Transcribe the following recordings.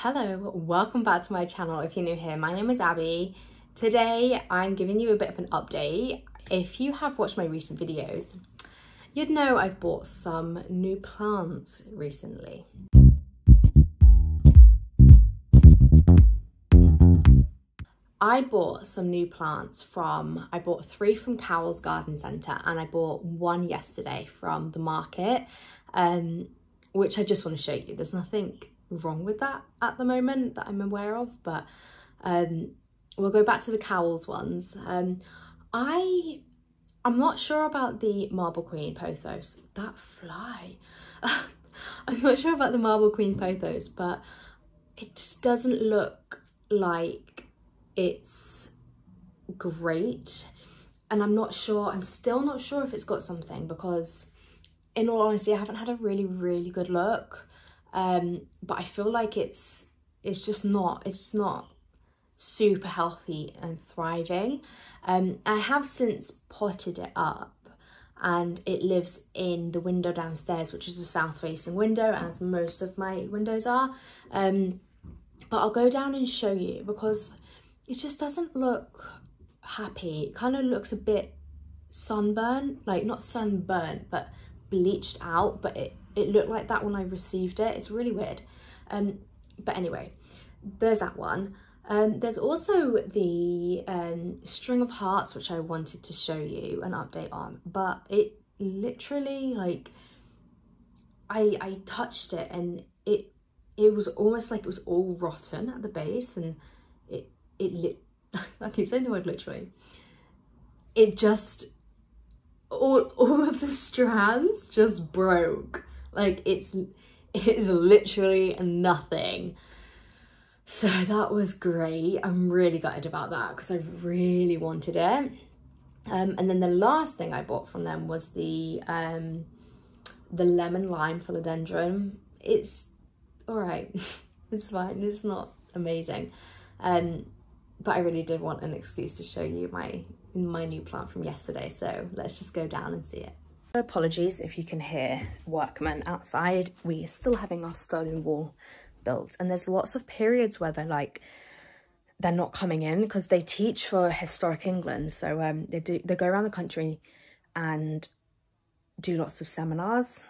Hello, welcome back to my channel. If you're new here, my name is Abby. Today I'm giving you a bit of an update. If you have watched my recent videos, you'd know I've bought some new plants recently. I bought some new plants I bought 3 from Cowell's Garden Centre and I bought 1 yesterday from the market, which I just want to show you. There's nothing wrong with that at the moment that I'm aware of, but we'll go back to the Cowell's ones. I'm not sure about the Marble Queen Pothos. That fly. I'm not sure about the Marble Queen Pothos, but it just doesn't look like it's great, and I'm still not sure if it's got something, because in all honesty I haven't had a really good look, but I feel like it's not super healthy and thriving. I have since potted it up and it lives in the window downstairs, which is a south facing window, as most of my windows are, but I'll go down and show you, because it just doesn't look happy. It kind of looks a bit sunburned, like not sunburned, but bleached out, but it looked like that when I received it. It's really weird. But anyway, there's that one. There's also the string of hearts, which I wanted to show you an update on, but it literally, like, I touched it and it was almost like it was all rotten at the base, and I keep saying the word literally. It just, all of the strands just broke. Like it's literally nothing. So that was great. I'm really gutted about that because I really wanted it. And then the last thing I bought from them was the lemon lime philodendron. It's all right. It's fine. It's not amazing. But I really did want an excuse to show you my new plant from yesterday, so let's just go down and see it. Apologies if you can hear workmen outside. We are still having our stone wall built, and there's lots of periods where they're not coming in because they teach for Historic England, so they go around the country and do lots of seminars.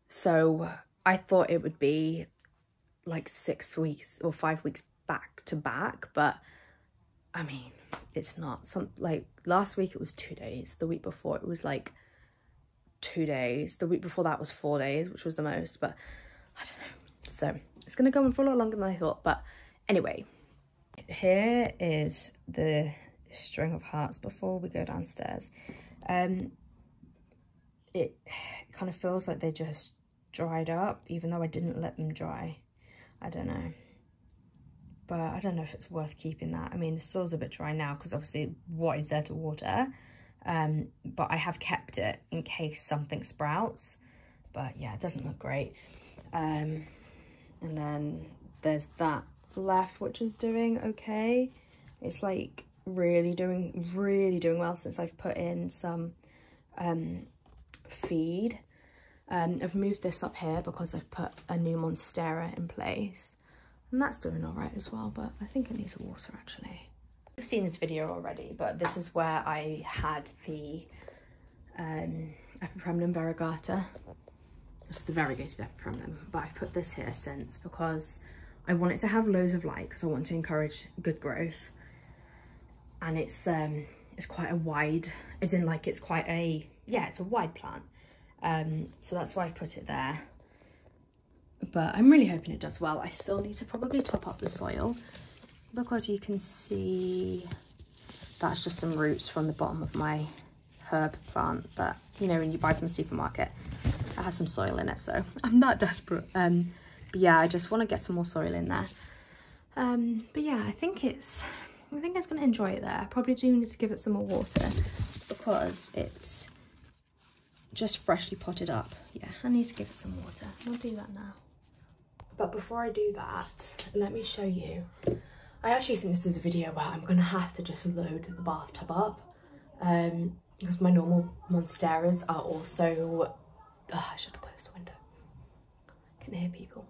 So I thought it would be like 6 weeks or 5 weeks back to back, but I mean, it's not. Like last week it was 2 days, the week before it was like 2 days, the week before that was 4 days, which was the most, but I don't know. So it's gonna go on for a lot longer than I thought. But anyway, here is the string of hearts before we go downstairs. It kind of feels like they just dried up, even though I didn't let them dry. I don't know, but I don't know if it's worth keeping that. I mean, the soil's a bit dry now because obviously what is there to water, but I have kept it in case something sprouts. But yeah, it doesn't look great. And then there's that left, which is doing okay. It's like really doing well since I've put in some feed. I've moved this up here because I've put a new Monstera in place, and that's doing all right as well, but I think it needs water actually. You've seen this video already, but this is where I had the Epipremnum variegata. It's the variegated Epipremnum, but I've put this here since because I want it to have loads of light because I want to encourage good growth, and it's quite a wide, as in like it's quite a, yeah, it's a wide plant. So that's why I put it there, but I'm really hoping it does well. I still need to probably top up the soil because you can see that's just some roots from the bottom of my herb plant that, you know, when you buy from the supermarket, it has some soil in it, so I'm not desperate. But yeah, I just want to get some more soil in there. But yeah, I think it's going to enjoy it there. I probably do need to give it some more water because it's just freshly potted up. Yeah, I need to give it some water. I'll do that now. But before I do that, let me show you. I actually think this is a video where I'm gonna have to just load the bathtub up, because my normal Monsteras are also, I should have closed the window. I can hear people.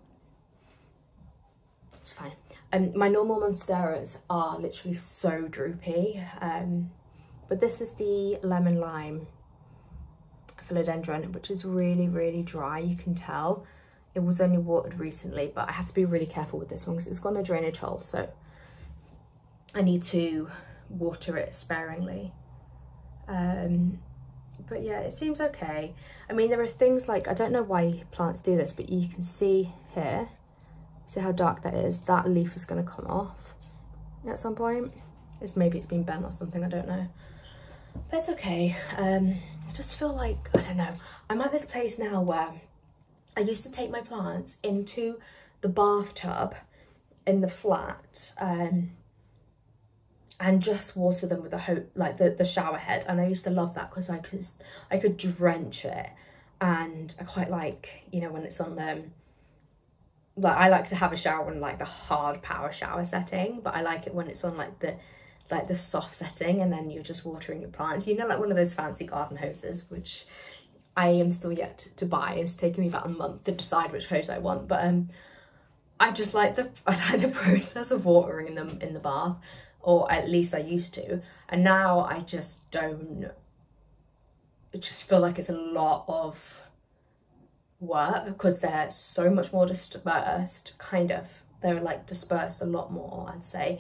fine. My normal monsteras are literally so droopy, but this is the lemon lime philodendron, which is really, really dry. You can tell it was only watered recently, but I have to be really careful with this one because it's got no drainage hole, so I need to water it sparingly. But yeah, it seems okay. I mean, there are things like, I don't know why plants do this, but you can see here, see how dark that is? That leaf is going to come off at some point. Maybe it's been bent or something, I don't know. But it's okay. I just feel like, I don't know, I'm at this place now where I used to take my plants into the bathtub in the flat, and just water them with the shower head, and I used to love that because I could drench it, and I quite like, you know, when it's on like, I like to have a shower in like the hard power shower setting, but I like it when it's on like the soft setting, and then you're just watering your plants, you know, like one of those fancy garden hoses, which I am still yet to buy. It's taken me about a month to decide which hose I want, but I just like the process of watering them in the bath, or at least I used to, and now I just don't. I just feel like it's a lot of work because they're so much more dispersed, kind of. They're like dispersed a lot more, I'd say.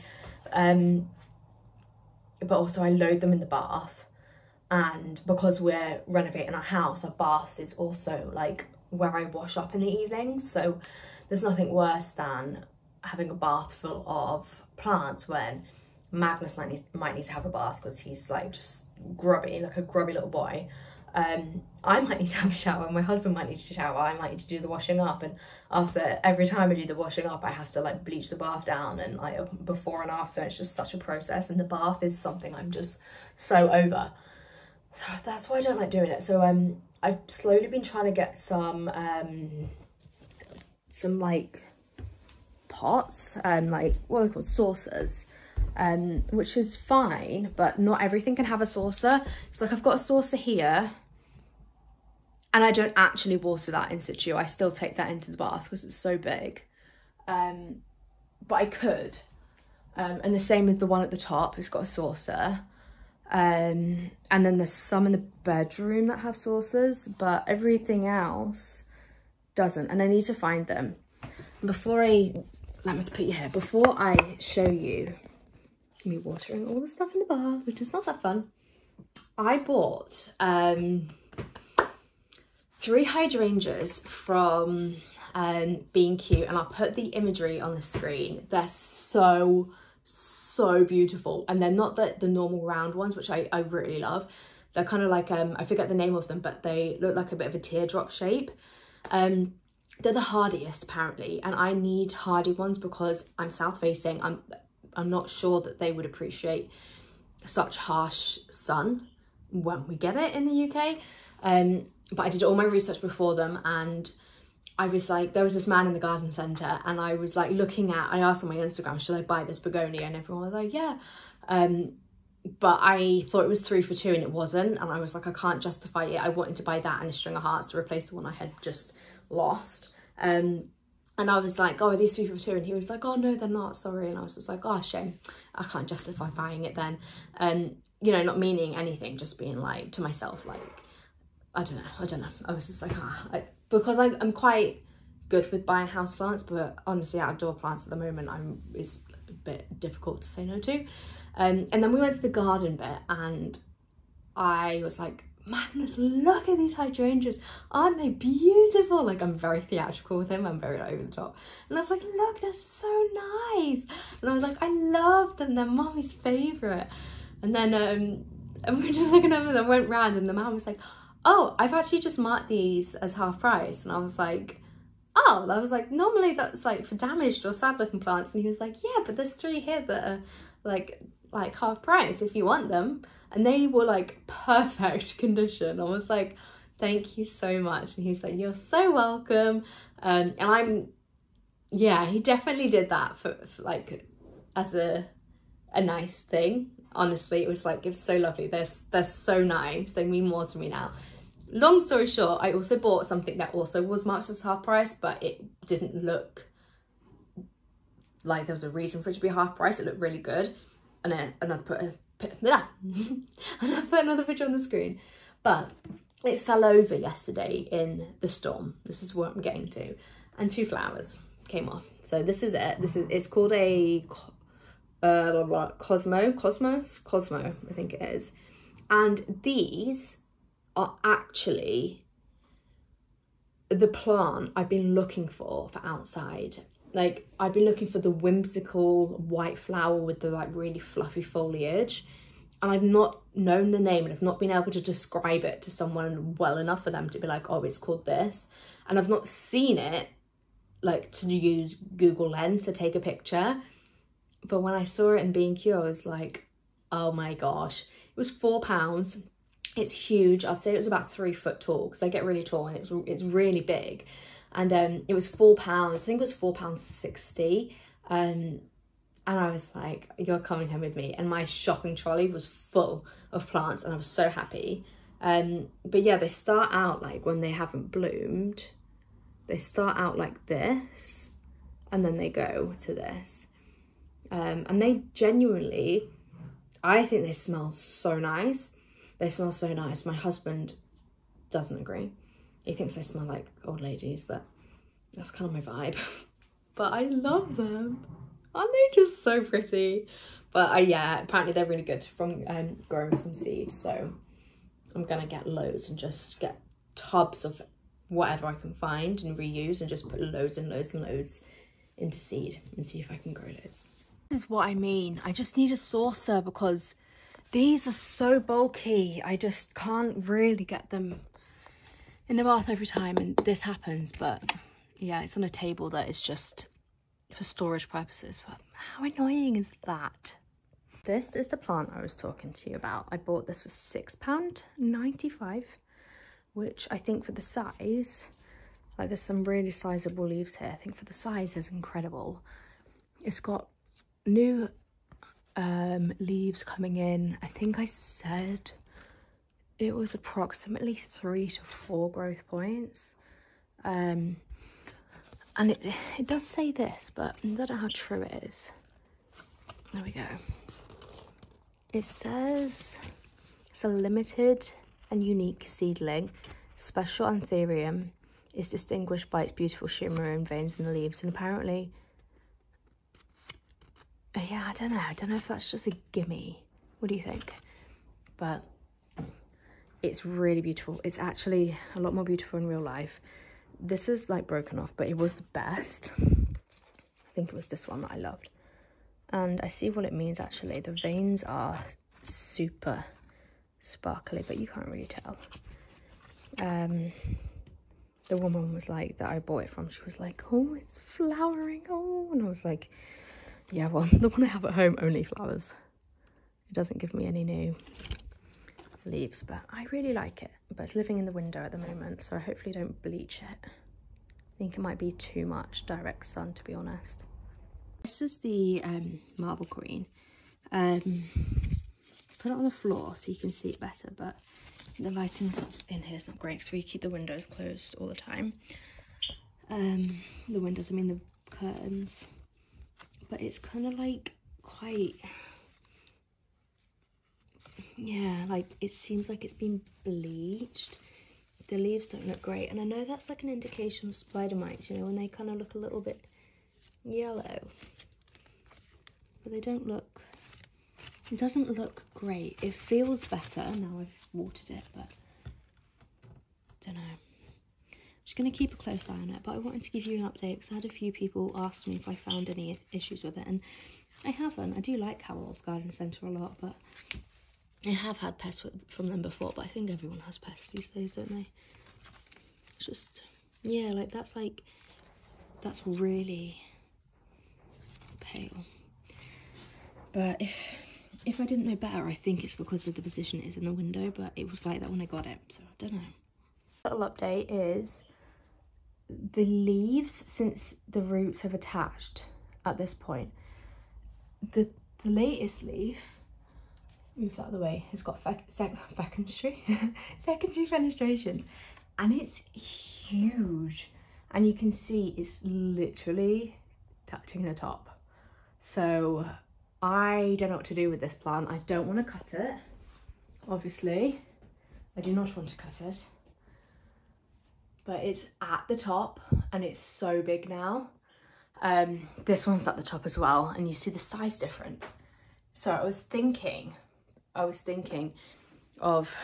But also I load them in the bath, and because we're renovating our house, our bath is also like where I wash up in the evenings, so there's nothing worse than having a bath full of plants when Magnus might need to have a bath because he's like just grubby, like a grubby little boy. I might need to have a shower, my husband might need to shower, I might need to do the washing up, and after every time I do the washing up I have to like bleach the bath down, and like before and after, it's just such a process, and the bath is something I'm just so over. So that's why I don't like doing it. So I've slowly been trying to get some like pots, like what are they called, saucers, which is fine, but not everything can have a saucer. It's like I've got a saucer here, and I don't actually water that in situ. I still take that into the bath because it's so big, but I could. And the same with the one at the top, it's got a saucer. And then there's some in the bedroom that have saucers, but everything else doesn't, and I need to find them. Before let me put you here, before I show you me watering all the stuff in the bath, which is not that fun, I bought 3 hydrangeas from B&Q, and I'll put the imagery on the screen. They're so beautiful, and they're not the normal round ones, which I really love. They're kind of like I forget the name of them, but they look like a bit of a teardrop shape. They're the hardiest apparently, and I need hardy ones because I'm south facing. I'm not sure that they would appreciate such harsh sun when we get it in the UK. But I did all my research before them, and I was like, there was this man in the garden centre, and I was like I asked on my Instagram, should I buy this begonia? And everyone was like, yeah. But I thought it was 3 for 2 and it wasn't. And I was like, I can't justify it. I wanted to buy that and a string of hearts to replace the one I had just lost. And I was like, oh, are these 3 for 2? And he was like, oh no, they're not, sorry. And I was just like, oh, shame. I can't justify buying it then. You know, not meaning anything, just being like to myself, like, I don't know. I was just like, because I'm quite good with buying houseplants, but honestly outdoor plants at the moment is a bit difficult to say no to. And then we went to the garden bit, and I was like, Magnus, look at these hydrangeas, aren't they beautiful? Like, I'm very theatrical with him, I'm very over the top, and I was like, look, they're so nice. And I was like, I love them, they're mommy's favourite. And then and we were just looking over them, went round, and the man was like, oh, I've actually just marked these as half price. And I was like, oh, I was like, normally that's like for damaged or sad looking plants. And he was like, yeah, but there's 3 here that are like half price if you want them. And they were like perfect condition. I was like, thank you so much. And he's like, you're so welcome. And yeah, he definitely did that for like as a nice thing. Honestly, it was so lovely. They're so nice. They mean more to me now. Long story short, I also bought something that also was marked as half price, but it didn't look like there was a reason for it to be half price. It looked really good. And then another put another picture on the screen. But it fell over yesterday in the storm. This is what I'm getting to. And 2 flowers came off. So this is it. It's called a Cosmo, I think it is. And these are actually the plant I've been looking for outside. Like, I've been looking for the whimsical white flower with the like really fluffy foliage, and I've not known the name, and I've not been able to describe it to someone well enough for them to be like, oh, it's called this. And I've not seen it, like, to use Google Lens to take a picture. But when I saw it in B&Q, I was like, oh my gosh. It was £4. It's huge. I'd say it was about 3 foot tall, because I get really tall, and it's really big. And it was £4. I think it was £4.60. And I was like, you're coming home with me. And my shopping trolley was full of plants, and I was so happy. But yeah, they start out like, when they haven't bloomed, they start out like this, and then they go to this. And they genuinely, I think they smell so nice. They smell so nice. My husband doesn't agree. He thinks they smell like old ladies, but that's kind of my vibe. But I love them. Aren't they just so pretty? But yeah, apparently they're really good from growing from seed. So I'm gonna get loads and just get tubs of whatever I can find and reuse, and just put loads and loads and loads into seed and see if I can grow loads. This is what I mean. I just need a saucer, because these are so bulky. I just can't really get them in the bath every time, and this happens. But yeah, it's on a table that is just for storage purposes. But how annoying is that? This is the plant I was talking to you about. I bought this for £6.95, which I think for the size, like, there's some really sizable leaves here. I think for the size is incredible. It's got new leaves coming in. I think I said it was approximately 3 to 4 growth points. And it does say this, but I don't know how true it is. There we go. It says it's a limited and unique seedling. Special Anthurium is distinguished by its beautiful shimmer and veins in the leaves, and apparently, yeah, I don't know if that's just a gimme. What do you think? But it's really beautiful. It's actually a lot more beautiful in real life. This is like broken off, but it was the best. I think it was this one that I loved. And I see what it means actually. The veins are super sparkly, but you can't really tell. The woman was like, that I bought it from, she was like, oh, it's flowering, oh, and I was like, yeah, well, the one I have at home only flowers. It doesn't give me any new leaves, but I really like it. But it's living in the window at the moment, so I hopefully don't bleach it. I think it might be too much direct sun, to be honest. This is the marble queen. Put it on the floor so you can see it better, but the lighting in here is not great because we keep the windows closed all the time. The windows, I mean the curtains. But it's kind of like quite, yeah, like it seems like it's been bleached. The leaves don't look great, and I know that's like an indication of spider mites, you know, when they kind of look a little bit yellow. But they don't look, it doesn't look great. It feels better now I've watered it, but I don't know. I'm just going to keep a close eye on it, but I wanted to give you an update because I had a few people ask me if I found any issues with it, and I haven't. I do like Carol's Garden Centre a lot, but I have had pests from them before, but I think everyone has pests these days, don't they? It's just, yeah, like that's really pale. But if I didn't know better, I think it's because of the position it is in the window, but it was like that when I got it, so I don't know. Little update is the leaves, since the roots have attached at this point, the latest leaf, move that out of the way, it's got secondary fenestrations, and it's huge, and you can see it's literally touching the top. So I don't know what to do with this plant. I don't want to cut it, obviously. I do not want to cut it. But it's at the top and it's so big now. This one's at the top as well, and you see the size difference. So I was thinking of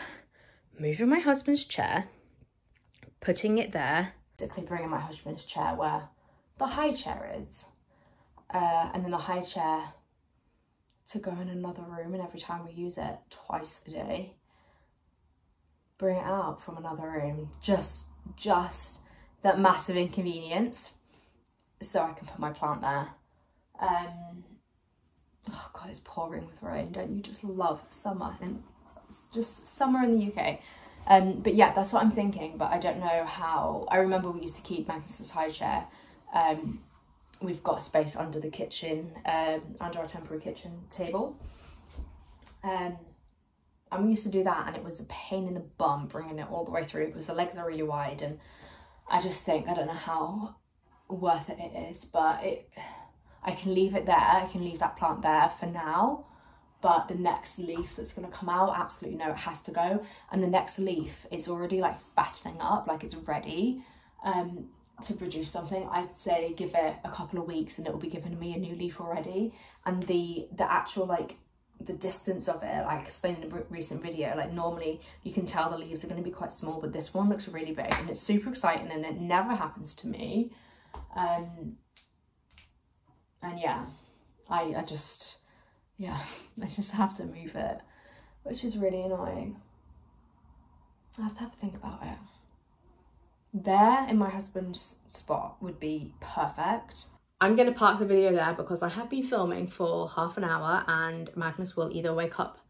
moving my husband's chair, putting it there, basically bringing my husband's chair where the high chair is, and then the high chair to go in another room, and every time we use it twice a day, bring it out from another room. Just that massive inconvenience, so I can put my plant there. Oh God, it's pouring with rain. Don't you just love summer? And just summer in the UK. But yeah, that's what I'm thinking, but I don't know how. I remember we used to keep Magnus's high chair. We've got space under the kitchen, under our temporary kitchen table. And we used to do that, and it was a pain in the bum bringing it all the way through because the legs are really wide, and I just think, I don't know how worth it is, but I can leave it there. I can leave that plant there for now, but the next leaf that's going to come out, absolutely no, it has to go. And the next leaf is already like fattening up, like it's ready to produce something. I'd say give it a couple of weeks and it will be giving me a new leaf already. And the actual, like, the distance of it, like I explained in a recent video, like normally you can tell the leaves are going to be quite small, but this one looks really big, and it's super exciting, and it never happens to me. And yeah, I just have to move it, which is really annoying. I have to have a think about it. There in my husband's spot would be perfect. I'm going to park the video there because I have been filming for half an hour, and Magnus will either wake up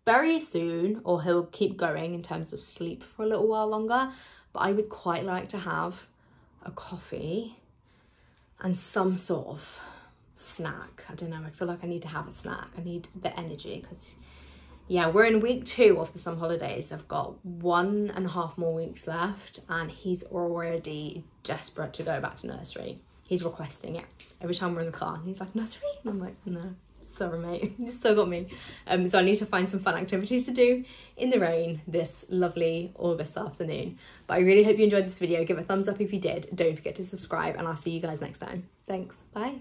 very soon or he'll keep going in terms of sleep for a little while longer. But I would quite like to have a coffee and some sort of snack. I don't know, I feel like I need to have a snack. I need the energy because, yeah, we're in week 2 of the summer holidays. I've got 1.5 more weeks left, and he's already desperate to go back to nursery. He's requesting it every time we're in the car, and he's like, nursery? And I'm like, no, sorry mate, you still got me. So I need to find some fun activities to do in the rain this lovely August afternoon. But I really hope you enjoyed this video. Give it a thumbs up if you did. Don't forget to subscribe, and I'll see you guys next time. Thanks, bye.